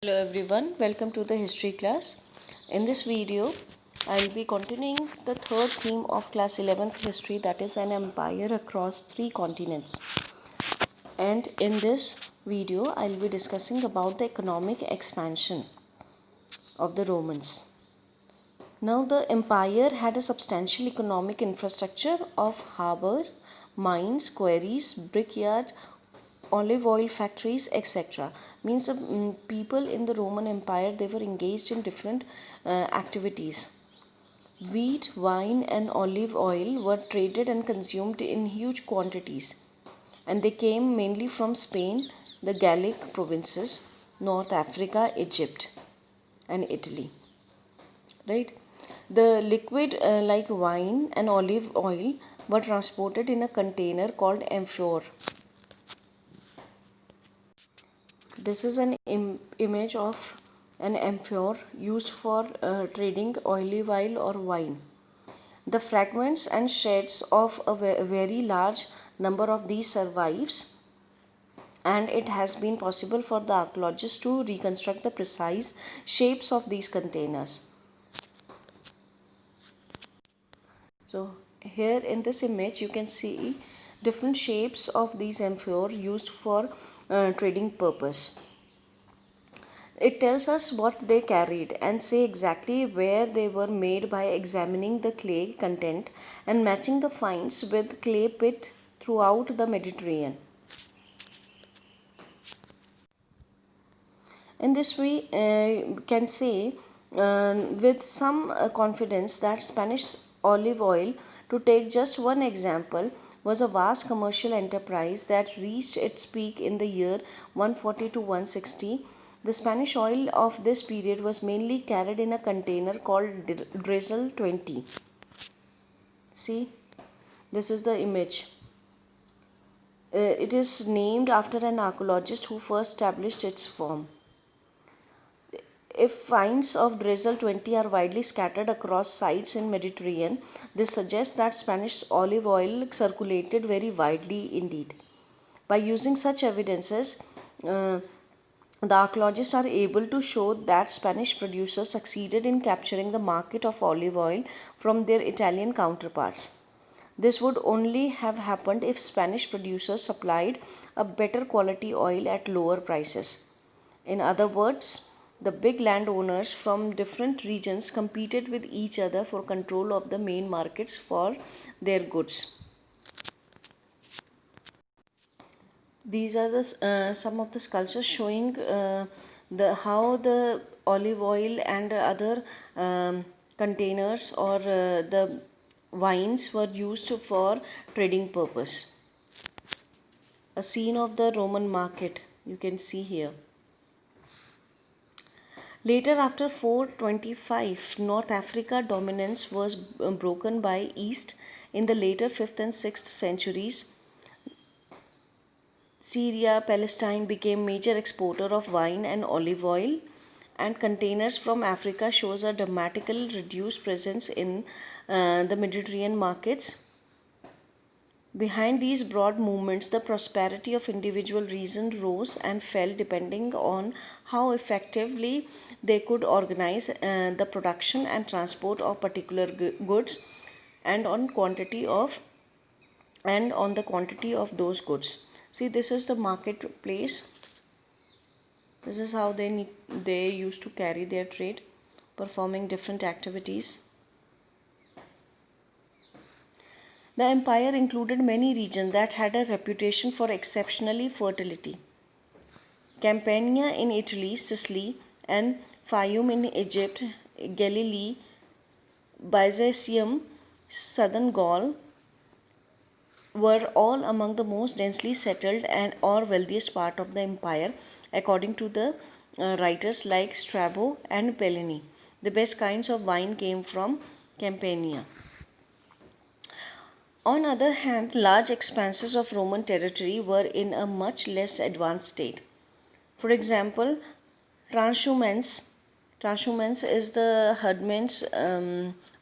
Hello everyone, welcome to the history class. In this video, I will be continuing the third theme of class 11th history, that is an empire across 3 continents. And in this video, I will be discussing about the economic expansion of the Romans. Now the empire had a substantial economic infrastructure of harbors, mines, quarries, brickyards, olive oil factories, etc. Means the people in the Roman Empire, they were engaged in different activities. Wheat, wine and olive oil were traded and consumed in huge quantities, and they came mainly from Spain, the Gallic provinces, North Africa, Egypt and Italy. Right? The liquid like wine and olive oil were transported in a container called amphore. This is an image of an amphore used for trading olive oil or wine. The fragments and shreds of a very large number of these survives, and it has been possible for the archaeologists to reconstruct the precise shapes of these containers. So here in this image you can see different shapes of these amphore used for trading purpose. It tells us what they carried and say exactly where they were made by examining the clay content and matching the finds with clay pit throughout the Mediterranean. In this we can say with some confidence that Spanish olive oil, to take just one example, was a vast commercial enterprise that reached its peak in the year 140 to 160. The Spanish oil of this period was mainly carried in a container called drizzle 20. See, this is the image. It is named after an archaeologist who first established its form. If finds of drizzle 20 are widely scattered across sites in Mediterranean, this suggests that Spanish olive oil circulated very widely indeed. By using such evidences, the archaeologists are able to show that Spanish producers succeeded in capturing the market of olive oil from their Italian counterparts. This would only have happened if Spanish producers supplied a better quality oil at lower prices. In other words, the big landowners from different regions competed with each other for control of the main markets for their goods. These are the some of the sculptures showing the how the olive oil and other containers or the wines were used for trading purpose. A scene of the Roman market you can see here. Later, after 425, North Africa dominance was broken by East in the later 5th and 6th centuries. Syria, Palestine became major exporter of wine and olive oil, and containers from Africa shows a dramatically reduced presence in the Mediterranean markets. Behind these broad movements, the prosperity of individual regions rose and fell depending on how effectively they could organize the production and transport of particular goods and on the quantity of those goods. See, this is the marketplace. This is how they used to carry their trade, performing different activities. The empire included many regions that had a reputation for exceptionally fertility. Campania in Italy, Sicily, and Fayum in Egypt, Galilee, Byzantium, southern Gaul were all among the most densely settled and or wealthiest part of the empire, according to the writers like Strabo and Pliny. The best kinds of wine came from Campania. On the other hand, large expanses of Roman territory were in a much less advanced state. For example, transhumance. Transhumance is the herdmen's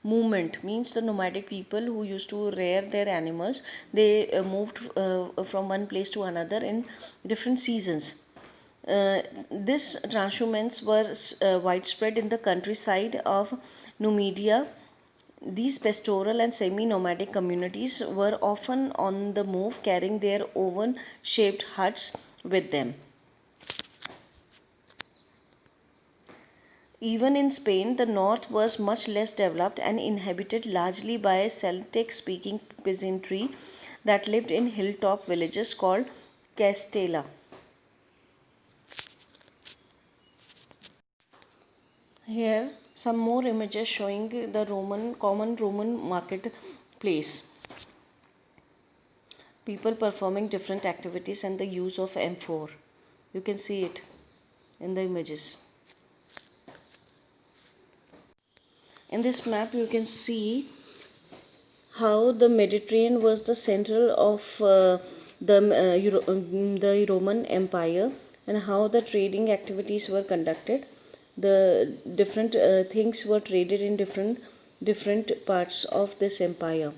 movement, means the nomadic people who used to rear their animals. They moved from one place to another in different seasons. These transhumans were widespread in the countryside of Numidia. These pastoral and semi-nomadic communities were often on the move, carrying their oven-shaped huts with them. Even in Spain, the north was much less developed and inhabited largely by Celtic-speaking peasantry that lived in hilltop villages called Castella. Here, some more images showing the common Roman marketplace. People performing different activities and the use of amphor. You can see it in the images. In this map, you can see how the Mediterranean was the central of the Roman Empire, and how the trading activities were conducted. The different things were traded in different parts of this empire,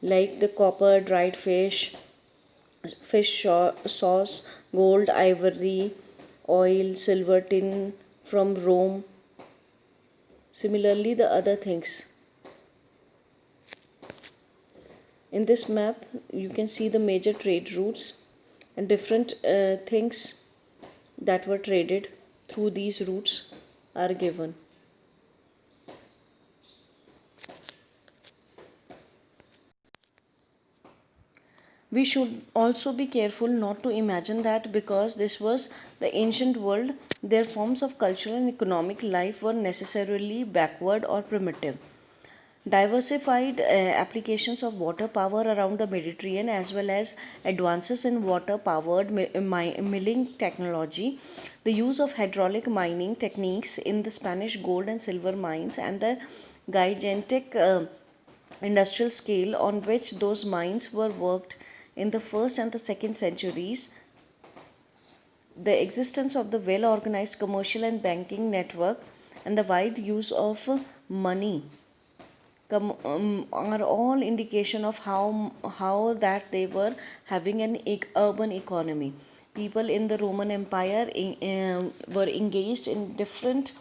like the copper, dried sauce, gold, ivory, oil, silver, tin from Rome. Similarly, the other things. In this map, you can see the major trade routes and different things that were traded through these routes are given. We should also be careful not to imagine that because this was the ancient world, their forms of cultural and economic life were necessarily backward or primitive. Diversified applications of water power around the Mediterranean, as well as advances in water powered milling technology, the use of hydraulic mining techniques in the Spanish gold and silver mines, and the gigantic industrial scale on which those mines were worked in the first and the second centuries, the existence of the well organized commercial and banking network, and the wide use of money are all indication of how that they were having an urban economy. People in the Roman Empire were engaged in different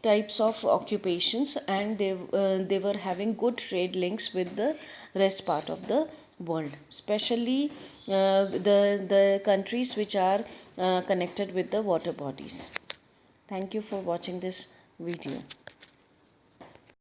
types of occupations, and they were having good trade links with the rest part of the world, especially the countries which are connected with the water bodies. Thank you for watching this video.